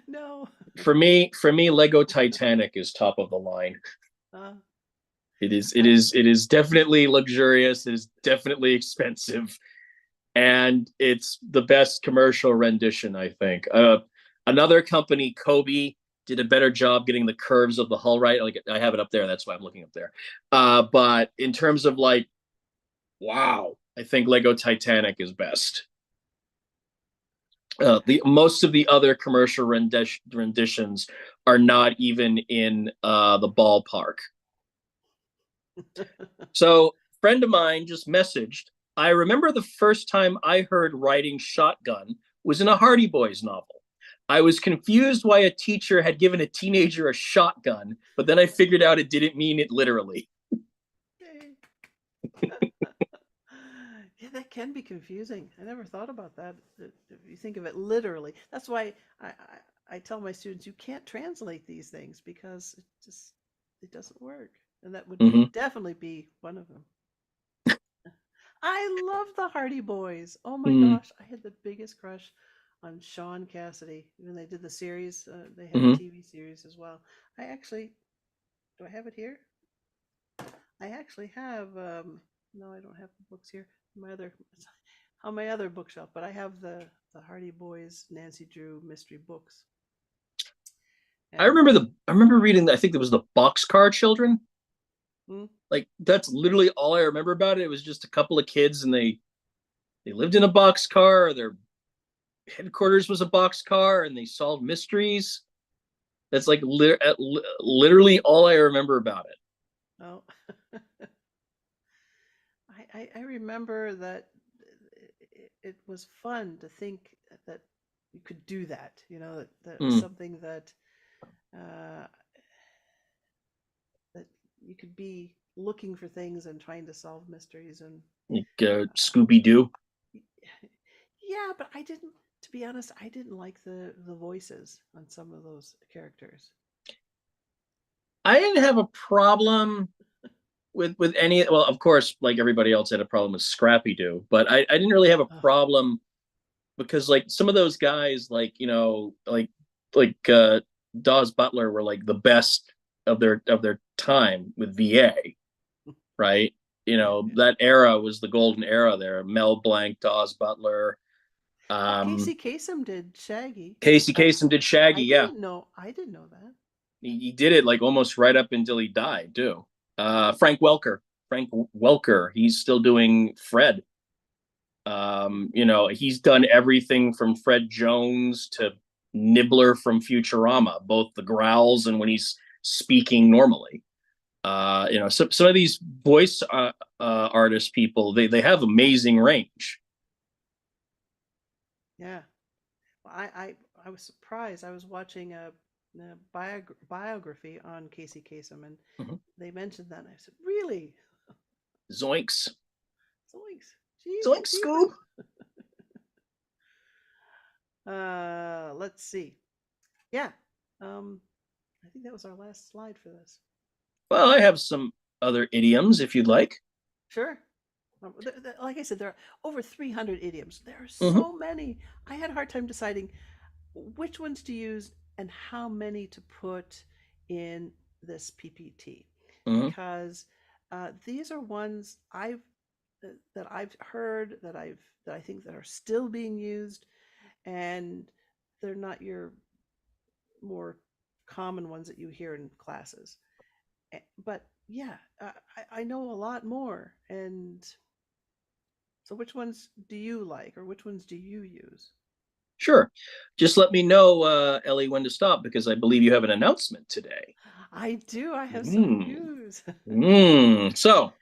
No.
For me, Lego Titanic is top of the line.
Uh,
It is it
I
is it is definitely luxurious. It is definitely expensive, and it's the best commercial rendition, I think. Another company, Kobe, did a better job getting the curves of the hull right. Like I have it up there, that's why I'm looking up there. But in terms of like, wow, I think Lego Titanic is best. The most of the other commercial renditions are not even in the ballpark. So, a friend of mine just messaged. I remember the first time I heard writing shotgun was in a Hardy Boys novel. I was confused why a teacher had given a teenager a shotgun, but then I figured out it didn't mean it literally.
Yeah, that can be confusing. I never thought about that. If you think of it literally, that's why I tell my students you can't translate these things because it doesn't work, and that would
Mm-hmm.
definitely be one of them. I love the Hardy Boys. Oh my
Mm-hmm.
gosh, I had the biggest crush on Sean Cassidy when they did the series. They had a
Mm-hmm.
TV series as well. I actually, do I have it here? I actually have. No, I don't have the books here. My other on my other bookshelf, but I have the Hardy Boys Nancy Drew mystery books. And
I remember reading that. I think it was the Boxcar Children.
mm,
Like that's literally all I remember about it. It was just a couple of kids and they lived in a boxcar. Their headquarters was a boxcar and they solved mysteries. That's like literally all I remember about it.
oh, I remember that it was fun to think that you could do that. You know that was
Mm.
something uh, that you could be looking for things and trying to solve mysteries and
Like
uh,
Scooby Doo.
yeah, but I didn't. To be honest, I didn't like the voices on some of those characters.
I didn't have a problem with any. Well, of course, like everybody else had a problem with Scrappy Doo, but I didn't really have a
Ugh.
problem because like some of those guys, like like Dawes Butler were like the best of their time with VA, right? You
Yeah,
know,
yeah.
that era was the golden era there. Mel Blanc, Dawes Butler,
Oh,
um,
Casey Kasem did Shaggy.
Casey
I
Kasem did Shaggy. Yeah,
I didn't know that.
he did it like almost right up until he died too.
Wow.
Frank Welker, he's still doing Fred. You know, he's done everything from Fred Jones to Nibbler from Futurama, both the growls and when he's speaking normally. You know, some of these voice artist people, they have amazing range.
Yeah. Well, I was surprised. I was watching a biography on Casey Kasem, and
Mhm.
they mentioned that. And I said, "Really?
Zoinks,
Zoinks! Jeez,
zoinks, Scoob.
jeepers!" Let's see. Yeah. Um, I think that was our last slide for this.
Well, I have some other idioms if you'd like.
Sure. Like I said, there are over 300 idioms. There are
Mm-hmm,
so many. I had a hard time deciding which ones to use and how many to put in this PPT
mm-hmm,
because these are ones that I've heard that I think that are still being used, and they're not your more common ones that you hear in classes. But yeah, I know a lot more. And so, which ones do you like, or which ones do you use?
sure. Just let me know, Ellie, when to stop because I believe you have an announcement today.
I do. I have some
Mm.
news.
So,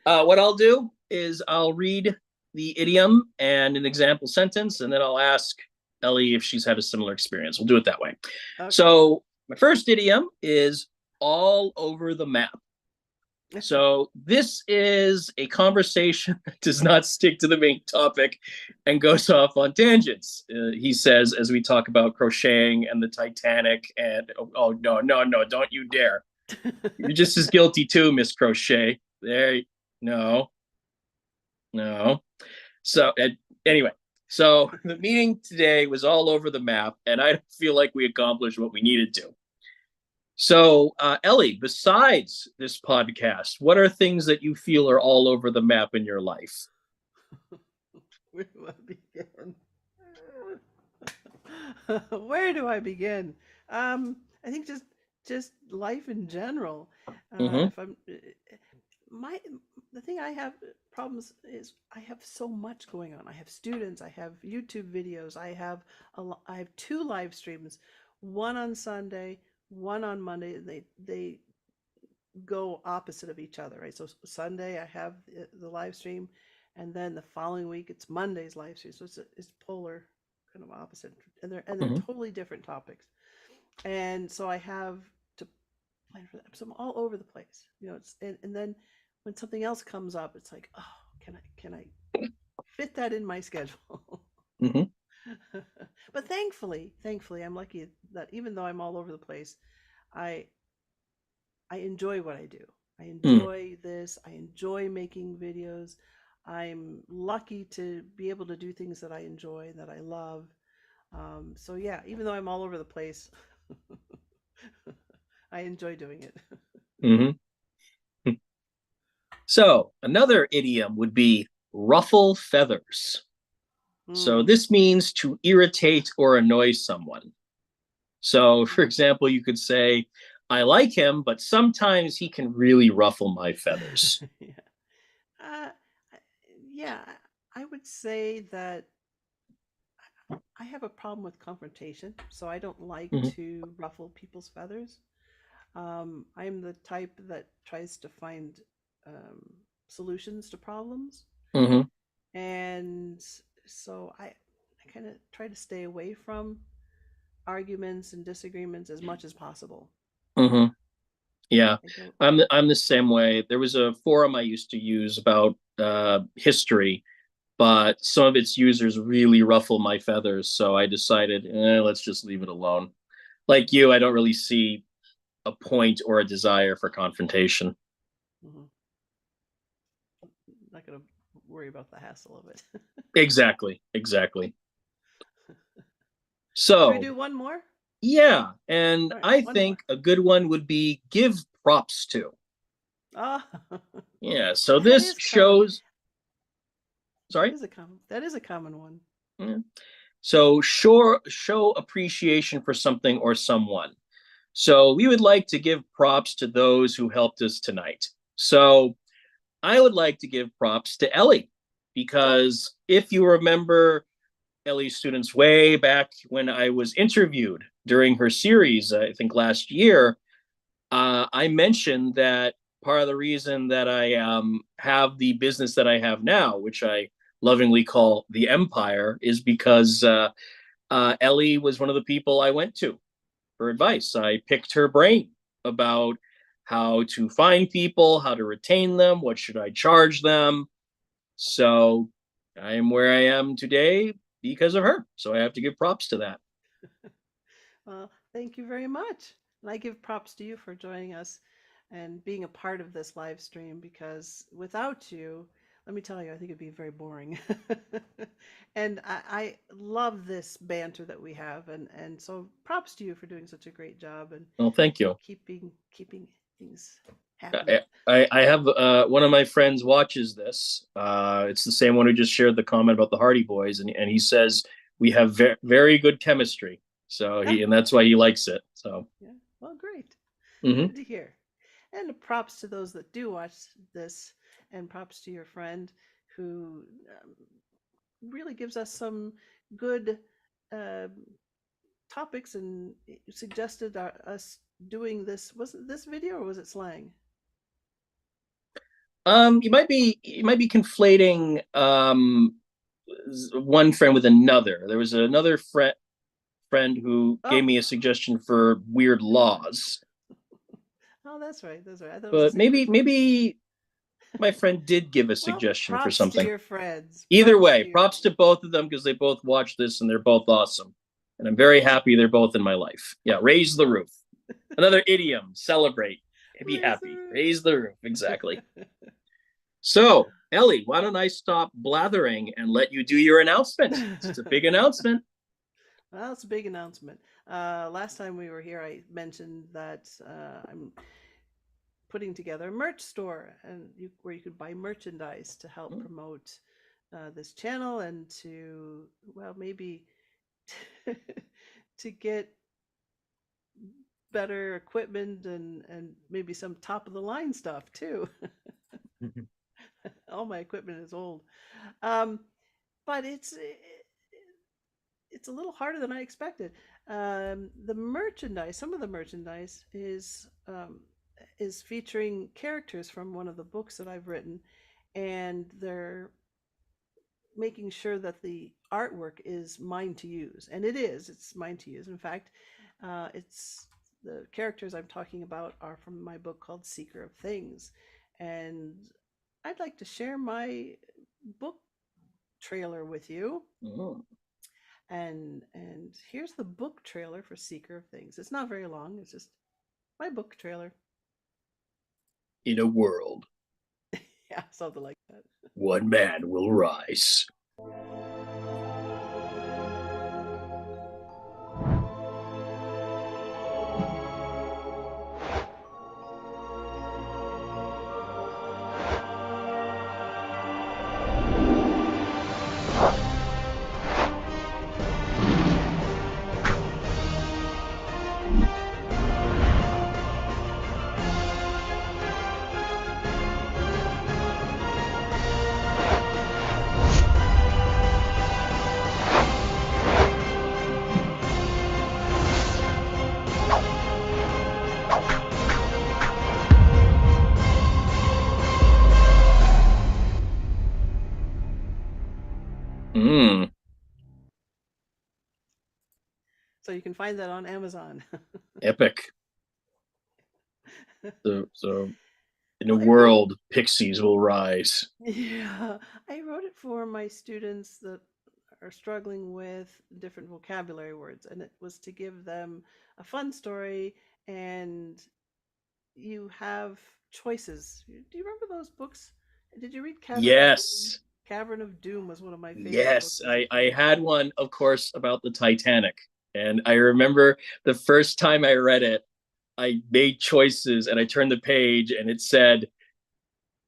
what I'll do is I'll read the idiom and an example sentence, and then I'll ask Ellie if she's had a similar experience. We'll do it that way.
Okay.
So, my first idiom is all over the map. So, this is a conversation that does not stick to the main topic and goes off on tangents. He says, as we talk about crocheting and the Titanic, and oh, no, no, no, don't you dare. You're just as guilty too, Miss Crochet. There, no, no. So, anyway, so the meeting today was all over the map, and I feel like we accomplished what we needed to. So, Ellie, besides this podcast, what are things that you feel are all over the map in your life?
Where do I begin? Where do I begin? I think just life in general.
Mm-hmm,
If I'm my the thing I have problems is I have so much going on. I have students, I have YouTube videos, I have two live streams, one on Sunday, one on Monday. They go opposite of each other, right? So Sunday I have the live stream, and then the following week it's Monday's live stream. So it's polar, kind of opposite, and they're
mm-hmm,
totally different topics. And so I have to plan for that. So I'm all over the place, you know. And then when something else comes up, it's like, oh, can I fit that in my schedule?
mm-hmm,
But thankfully, I'm lucky that even though I'm all over the place, I I enjoy what I do. I
mm,
enjoy this. I enjoy making videos. I'm lucky to be able to do things that I enjoy and that I love. So yeah, even though I'm all over the place, I enjoy doing it.
mm-hmm. So, another idiom would be ruffle feathers. So,
Mm.
this means to irritate or annoy someone. So, for example, you could say, I like him, but sometimes he can really ruffle my feathers.
Yeah. Uh, yeah, I would say that I have a problem with confrontation, so I don't like
Mm-hmm,
to ruffle people's feathers. I'm the type that tries to find um, solutions to problems,
mm-hmm,
and so I kind of try to stay away from arguments and disagreements as much as possible.
mm-hmm. Yeah,
I don't.
I'm the same way. There was a forum I used to use about history, but some of its users really ruffle my feathers. So I decided, let's just leave it alone. Like you, I don't really see a point or a desire for confrontation.
Hmm. Not going to worry about the hassle of it.
Exactly, exactly.
Should we
So,
do one more?
yeah, and
All right,
I
one more.
think a good one would be give props to.
Ah,
Yeah, so
that
this
is common.
shows, sorry.
That is a common one.
Yeah. So, show appreciation for something or someone. So, we would like to give props to those who helped us tonight. So, I would like to give props to Ellie
Oh,
because if you remember Ellie's students way back when I was interviewed during her series, I think last year, I mentioned that part of the reason that I have the business that I have now, which I lovingly call the Empire, is because Ellie was one of the people I went to for advice. I picked her brain about how to find people, how to retain them, what should I charge them. So I am where I am today because of her. So I have to give props to that.
well, thank you very much. And I give props to you for joining us and being a part of this live stream because without you, let me tell you, I think it'd be very boring. And I love this banter that we have, and so props to you for doing such a great job and
Well, thank you.
keeping things happening.
I have one of my friends watches this. It's the same one who just shared the comment about the Hardy Boys, and he says we have very good chemistry. So and that's why he likes it. So
Yeah, well, great.
mhm.
Good to hear. And props to those that do watch this, and props to your friend who really gives us some good um topics and suggested us doing this. Was it this video or was it slang?
You might be conflating one friend with another. There was another friend who gave
Oh,
me a suggestion for weird laws,
oh, that's right. That's right. I thought it was the
but
same person.
maybe my friend did give a
Well,
suggestion for
props to
something.
your friends.
Either
Props to
way,
you.
props to both of them because they both watch this and they're both awesome. And I'm very happy they're both in my life. Yeah, raise the roof. Another idiom, celebrate, be
Raise
happy.
the
Raise the roof, exactly. So, Ellie, why don't I stop blathering and let you do your announcement? It's a
roof.
big announcement.
Well, it's a big announcement. Last time we were here, I mentioned that I'm putting together a merch store and where you could buy merchandise to help promote this channel and to, well, maybe to get better equipment and maybe some top of the line stuff too. All my equipment is old, um, but it's a little harder than I expected. The merchandise, some of the merchandise is featuring characters from one of the books that I've written, and they're making sure that the artwork is mine to use, and it is. It's mine to use. In fact, it's the characters I'm talking about are from my book called Seeker of Things, and I'd like to share my book trailer with you.
Oh.
And here's the book trailer for Seeker of Things. It's not very long. It's just my book trailer.
In a world,
Yeah, something like that.
one man will rise. Mm,
So you can find that on Amazon.
epic. So In a
Well, I wrote it.
world, pixies will rise.
Yeah, I wrote it for my students that are struggling with different vocabulary words, and it was to give them a fun story, and you have choices. Do you remember those books? Did you read Cavern of Doom?
Yes.
Cavern of Doom was one of my favorite
Yes.
books as a
I
kid.
had one, of course, about the Titanic. And I remember the first time I read it, I made choices and I turned the page and it said,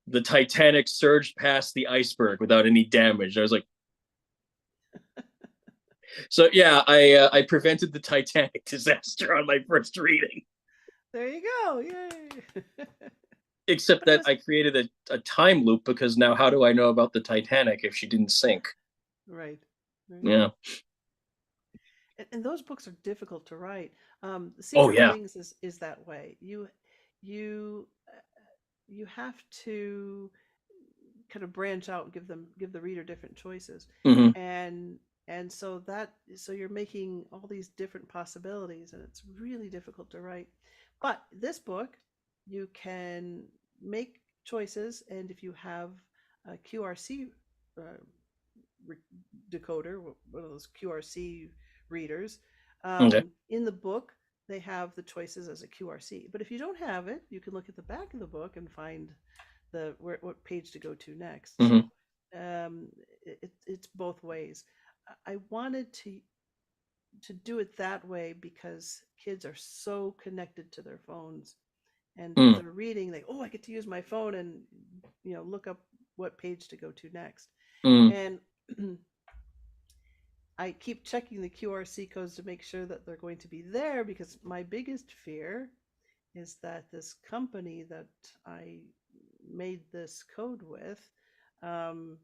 the Titanic surged past the iceberg without any damage. I was like, so yeah, I prevented the Titanic disaster on my first reading.
There you go. Yay.
Except
But it
that
was
I created a time loop because now how do I know about the Titanic if she didn't sink?
right. Right.
Yeah.
And those books are difficult to write. The
Oh
Secret
yeah.
Wings is that way. You you have to kind of branch out and give the reader different choices,
Hmm.
and so you're making all these different possibilities, and it's really difficult to write. But this book, you can make choices, and if you have a QRC uh, re- decoder, one of those QRC readers.
Okay.
In the book, they have the choices as a QRC. But if you don't have it, you can look at the back of the book and find what page to go to next.
Hmm.
So it's both ways. I wanted to do it that way because kids are so connected to their phones, and if
Mm.
they're reading, I get to use my phone and look up what page to go to next.
Mm.
And I keep checking the QRC codes to make sure that they're going to be there, because my biggest fear is that this company that I made this code with, um,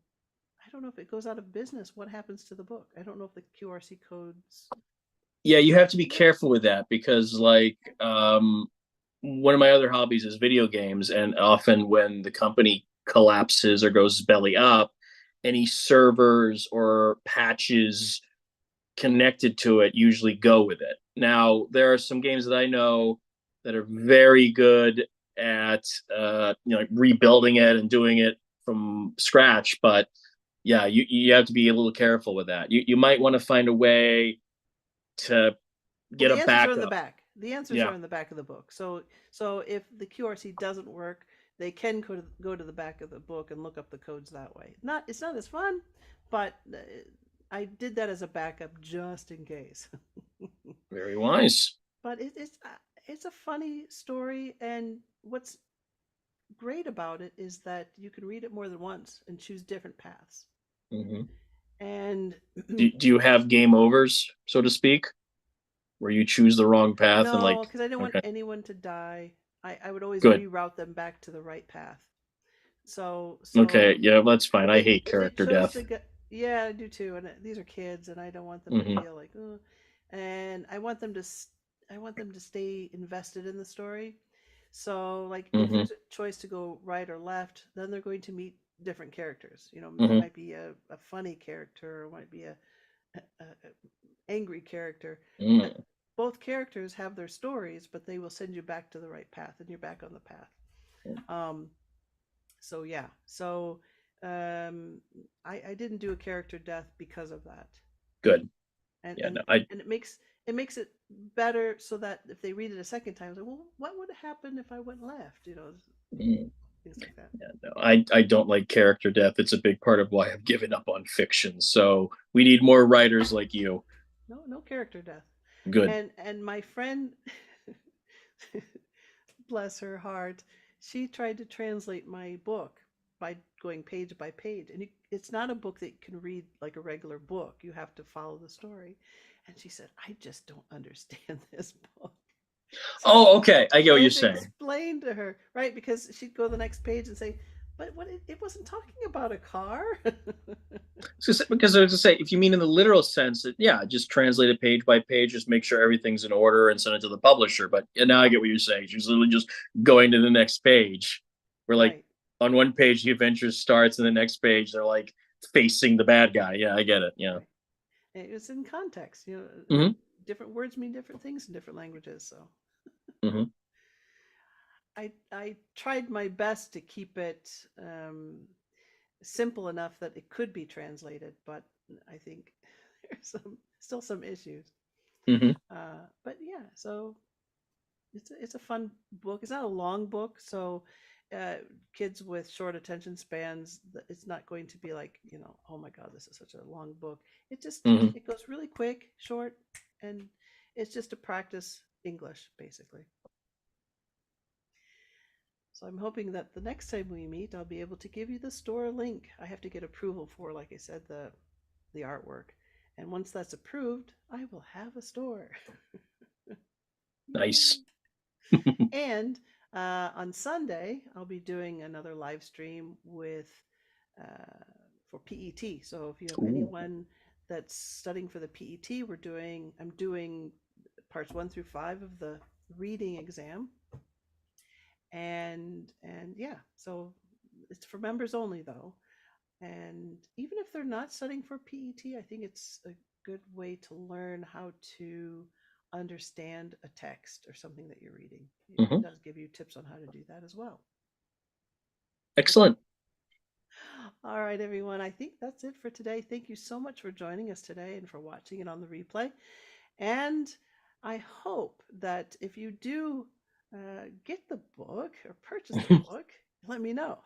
I don't know if it goes out of business. What happens to the book? I don't know if the QRC codes
Yeah, you have to be
disappear.
careful with that because one of my other hobbies is video games, and often when the company collapses or goes belly up, any servers or patches connected to it usually go with it. Now, there are some games that I know that are very good at rebuilding it and doing it from scratch, but yeah, you have to be a little careful with that. You might want to find a way to
Well,
get a
the answers are in the
backup.
back. The answers
Yeah.
are in the back of the book. So if the QRC doesn't work, they can go to the back of the book and look up the codes that way. Not It's not as fun, but I did that as a backup just in case.
Very wise.
But it's a funny story, and what's great about it is that you can read it more than once and choose different paths.
Hmm.
And
Do you have game overs, so to speak, where you choose the wrong path and
no,
like,
because I didn't want
okay,
anyone to die. I would always
good.
reroute them back to the right path. So
Okay,
so
yeah, that's fine.
if
I
they
hate
if they
character
chose
death.
to get, yeah, I do too. And these are kids, and I don't want them to
Hmm.
feel like, oh, and I want them to stay invested in the story. So like if
Hmm.
there's a choice to go right or left, then they're going to meet different characters. It
Hmm.
might be a funny character, or it might be a angry character. But
Mm.
both characters have their stories, but they will send you back to the right path, and you're back on the path. Um, so yeah, so um, I didn't do a character death because of that,
Good.
and
Yeah,
and
no, I.
and it makes it better, so that if they read it a second time, it's like, well, what would happen if I went left?
Mm.
Things like that.
Yeah, no, I don't like character death. It's a big part of why I've given up on fiction. So we need more writers like you.
No, no character death.
Good.
And my friend, bless her heart, she tried to translate my book by going page by page. And it's not a book that you can read like a regular book. You have to follow the story. And she said, I just don't understand this book. So
Oh, okay. I get
I
what you're
had to
saying.
explain to her, right? Because she'd go to the next page and say, but it wasn't talking about a car.
Because I was to say, if you mean in the literal sense, that yeah, just translate it page by page, just make sure everything's in order and send it to the publisher. But yeah, now I get what you're saying. She's literally just going to the next page. Where like
Right,
on one page the adventure starts, and the next page they're like facing the bad guy. Yeah, I get it. Yeah.
right. It's in context.
Hmm.
Different words mean different things in different languages. So
Hmm.
I tried my best to keep it simple enough that it could be translated, but I think there's still some issues.
Hmm.
But yeah, so it's a fun book. It's not a long book, so uh, kids with short attention spans, it's not going to be like, oh my God, this is such a long book.
Hmm.
It goes really quick, short, and it's just to practice English basically. So I'm hoping that the next time we meet, I'll be able to give you the store link. I have to get approval for, like I said, the artwork. And once that's approved, I will have a store.
Nice.
Yay. And on Sunday, I'll be doing another live stream with for PET. So if you have
Ooh.
anyone that's studying for the PET, I'm doing parts 1 through 5 of the reading exam, and yeah, so it's for members only though. And even if they're not studying for PET, I think it's a good way to learn how to understand a text or something that you're reading. It
Hmm.
does give you tips on how to do that as well.
Excellent.
All right, everyone. I think that's it for today. Thank you so much for joining us today and for watching it on the replay. And I hope that if you do get the book or purchase the book, let me know.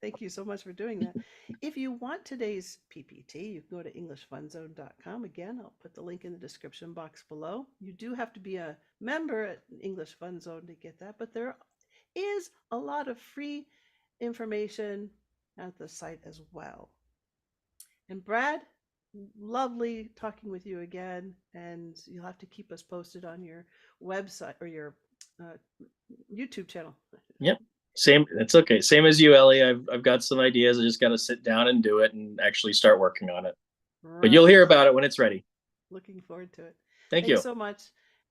Thank you so much for doing that. If you want today's PPT, you can go to EnglishFunZone.com. Again, I'll put the link in the description box below. You do have to be a member at English Fun Zone to get that, but there is a lot of free information at the site as well. And Brad, lovely talking with you again. And you'll have to keep us posted on your website or your uh, YouTube channel.
Yep. Same. That's okay. Same as you, Ellie. I've got some ideas. I just got to sit down and do it and actually start working on it. But you'll
Right.
hear about it when it's ready.
Looking forward to it.
Thank
Thanks
you.
so much.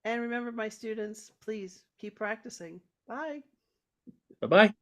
And remember, my students, please keep practicing. Bye.
Bye bye.